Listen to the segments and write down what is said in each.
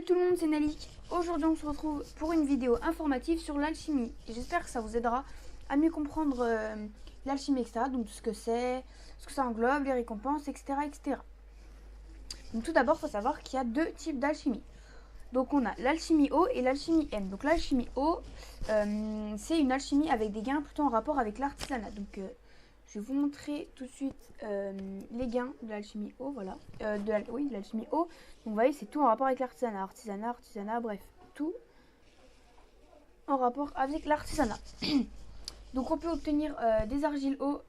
tout le monde, c'est Nalik. Aujourd'hui, on se retrouve pour une vidéo informative sur l'alchimie. J'espère que ça vous aidera à mieux comprendre l'alchimie, etc. Donc, tout ce que c'est, ce que ça englobe, les récompenses, etc. etc. Donc, tout d'abord, il faut savoir qu'il y a deux types d'alchimie. Donc, on a l'alchimie O et l'alchimie M. Donc, l'alchimie O, c'est une alchimie avec des gains plutôt en rapport avec l'artisanat. Donc, je vais vous montrer tout de suite les gains de l'alchimie O, voilà. De l'alchimie O. Donc vous voyez, c'est tout en rapport avec l'artisanat. Artisanat, bref, tout en rapport avec l'artisanat. Donc on peut obtenir des argiles O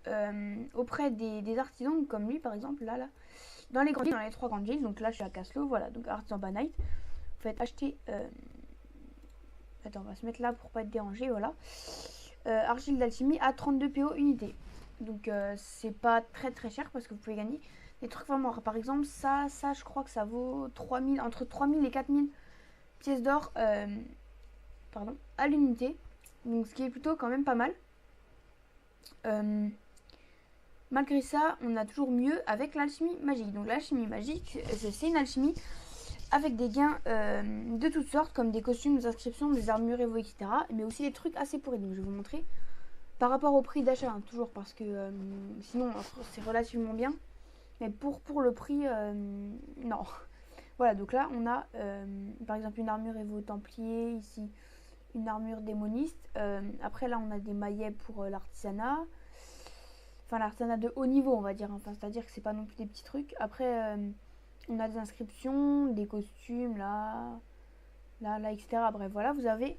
auprès des artisans, comme lui par exemple, là, dans les grandes villes, dans les 3 grandes villes. Donc là, je suis à Caslo, voilà, donc artisan Banite. Vous faites acheter... Attends, on va se mettre là pour pas être dérangé, voilà. Argile d'alchimie à 32 PO unité. Donc c'est pas très cher parce que vous pouvez gagner des trucs vraiment rares. Par exemple, ça je crois que ça vaut 3000, entre 3000 et 4000 pièces d'or à l'unité. Donc ce qui est plutôt quand même pas mal. Malgré ça, on a toujours mieux avec l'alchimie magique. Donc l'alchimie magique, c'est une alchimie avec des gains de toutes sortes, comme des costumes, des inscriptions, des armures évo, etc. Mais aussi des trucs assez pourris. Donc je vais vous montrer. Par rapport au prix d'achat, hein, toujours parce que sinon c'est relativement bien. Mais pour le prix, non. Voilà, donc là on a par exemple une armure Evo Templier, ici une armure démoniste. Après là on a des maillets pour l'artisanat. Enfin l'artisanat de haut niveau on va dire. Enfin, c'est-à-dire que c'est pas non plus des petits trucs. Après on a des inscriptions, des costumes, là, etc. Bref, voilà, vous avez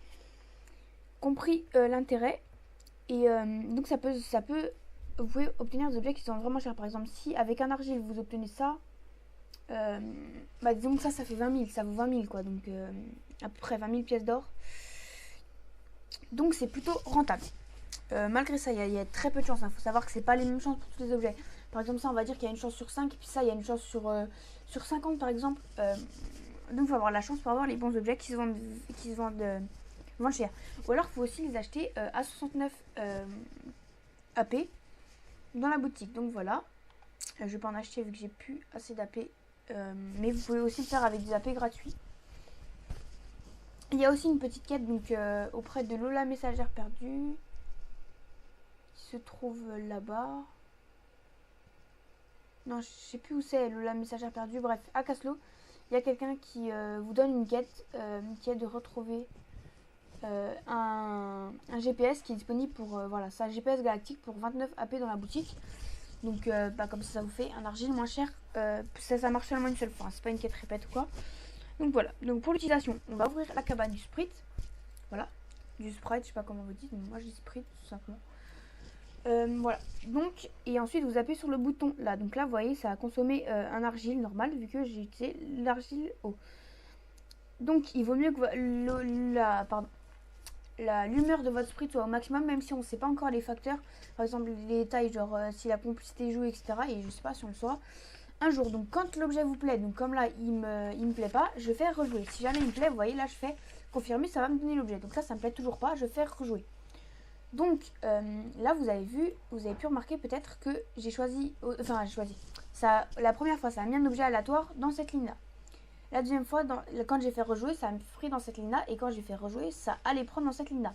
compris l'intérêt. Et donc ça peut, vous pouvez obtenir des objets qui sont vraiment chers. Par exemple, si avec un argile vous obtenez ça, disons que ça fait 20 000, ça vaut 20 000 quoi. Donc à peu près 20 000 pièces d'or. Donc c'est plutôt rentable. Malgré ça, il y a très peu de chance. Il faut savoir que c'est pas les mêmes chances pour tous les objets. Par exemple, ça on va dire qu'il y a une chance sur 5, et puis ça il y a une chance sur 50 par exemple. Donc il faut avoir la chance pour avoir les bons objets qui se vendent cher. Ou alors il faut aussi les acheter à 69 AP dans la boutique. Donc voilà, je vais pas en acheter vu que j'ai plus assez d'AP, mais vous pouvez aussi le faire avec des AP gratuits. Il y a aussi une petite quête donc auprès de Lola messagère perdue qui se trouve là-bas. Non, je sais plus où c'est Lola messagère perdue. Bref, à Caslo, il y a quelqu'un qui vous donne une quête qui est de retrouver un GPS qui est disponible pour voilà, ça GPS galactique pour 29 AP dans la boutique. Donc comme ça vous fait un argile moins cher. Ça marche seulement une seule fois, c'est pas une quête répète ou quoi. Donc voilà, donc pour l'utilisation, on va ouvrir la cabane du sprite. Voilà, du sprite, je sais pas comment vous dites, mais moi je dis sprite tout simplement. Voilà, donc et ensuite vous appuyez sur le bouton là. Donc là vous voyez ça a consommé un argile normal vu que j'ai utilisé l'argile eau. Donc il vaut mieux que l'humeur de votre sprite soit au maximum, même si on ne sait pas encore les facteurs, par exemple les détails, genre si la complicité joue, etc. Et je sais pas si on le saura un jour. Donc quand l'objet vous plaît, donc comme là il me plaît pas, je fais rejouer. Si jamais il me plaît, vous voyez là je fais confirmer, ça va me donner l'objet. Donc là ça me plaît toujours pas, je fais rejouer. Donc là vous avez pu remarquer peut-être que j'ai choisi ça, la première fois ça a mis un objet aléatoire dans cette ligne là. La deuxième fois, quand j'ai fait rejouer, ça m'a pris dans cette ligne-là. Et quand j'ai fait rejouer, ça allait prendre dans cette ligne-là.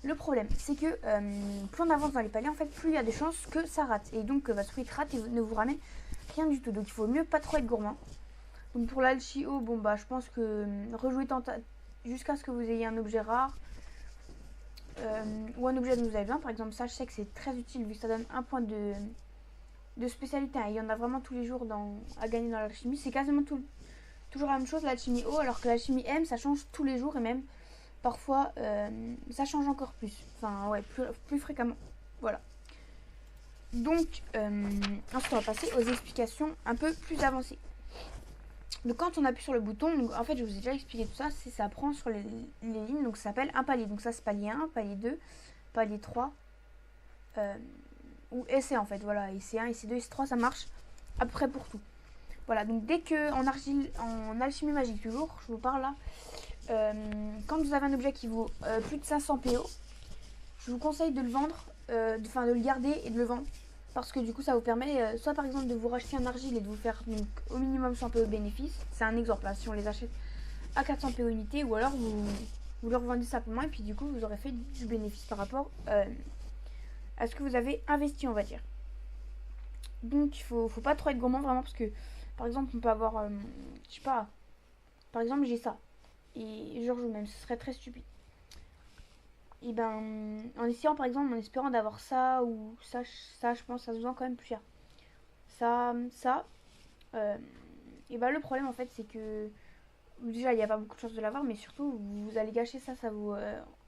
Le problème, c'est que plus on avance dans les paliers, en fait, plus il y a des chances que ça rate. Et donc, votre sprite rate et ne vous ramène rien du tout. Donc, il faut mieux pas trop être gourmand. Donc, pour l'alchio, je pense que rejouer jusqu'à ce que vous ayez un objet rare. Ou un objet dont vous avez besoin. Par exemple, ça, je sais que c'est très utile vu que ça donne un point de spécialité. Hein. Il y en a vraiment tous les jours à gagner dans l'alchimie. C'est quasiment toujours la même chose, l'alchimie O, alors que l'alchimie M, ça change tous les jours et même parfois ça change encore plus. Enfin, ouais, plus fréquemment. Voilà. Donc, ensuite, on va passer aux explications un peu plus avancées. Donc, quand on appuie sur le bouton, donc, en fait, je vous ai déjà expliqué tout ça, ça prend sur les lignes, donc ça s'appelle un palier. Donc, ça, c'est palier 1, palier 2, palier 3, ou essai en fait. Voilà, essai 1, essai 2, essai 3, ça marche à peu près pour tout. Voilà, donc dès que en alchimie magique toujours, je vous parle là, quand vous avez un objet qui vaut plus de 500 PO, je vous conseille de le vendre, de le garder et de le vendre. Parce que du coup ça vous permet soit par exemple de vous racheter un argile et de vous faire donc, au minimum 100 PO de bénéfice. C'est un exemple là, si on les achète à 400 PO unité, ou alors vous le revendez simplement et puis du coup vous aurez fait du bénéfice par rapport à ce que vous avez investi, on va dire. Donc il faut pas trop être gourmand vraiment, parce que par exemple on peut avoir, je sais pas, par exemple j'ai ça et je rejoue même, ce serait très stupide. Et ben en essayant par exemple, en espérant d'avoir ça ou ça je pense ça se vend quand même plus cher. Ça, et ben le problème en fait c'est que déjà il n'y a pas beaucoup de chances de l'avoir, mais surtout vous allez gâcher ça, ça vaut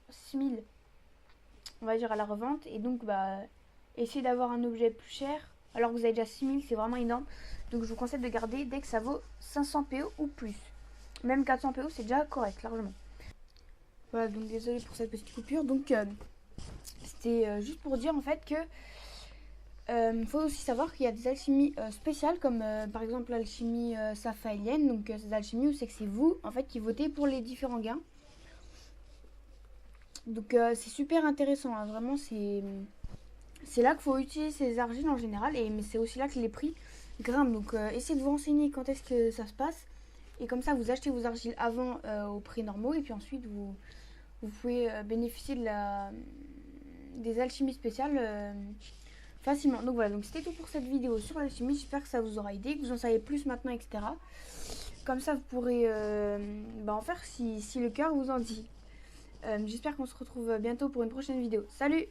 6000 on va dire à la revente, et donc bah essayer d'avoir un objet plus cher alors que vous avez déjà 6000, c'est vraiment énorme. Donc je vous conseille de garder dès que ça vaut 500 PO ou plus. Même 400 PO c'est déjà correct largement. Voilà, donc désolé pour cette petite coupure. Donc c'était juste pour dire en fait que faut aussi savoir qu'il y a des alchimies spéciales, comme par exemple l'alchimie saphaélienne. Donc ces alchimies où c'est que c'est vous en fait qui votez pour les différents gains. Donc c'est super intéressant, hein. Vraiment c'est là qu'il faut utiliser ces argiles en général, mais c'est aussi là que les prix grimpent. Donc essayez de vous renseigner quand est-ce que ça se passe, et comme ça vous achetez vos argiles avant au prix normaux, et puis ensuite vous pouvez bénéficier des alchimies spéciales facilement. Donc voilà, donc c'était tout pour cette vidéo sur l'alchimie. J'espère que ça vous aura aidé, que vous en savez plus maintenant, etc. Comme ça vous pourrez en faire si le cœur vous en dit. J'espère qu'on se retrouve bientôt pour une prochaine vidéo. Salut!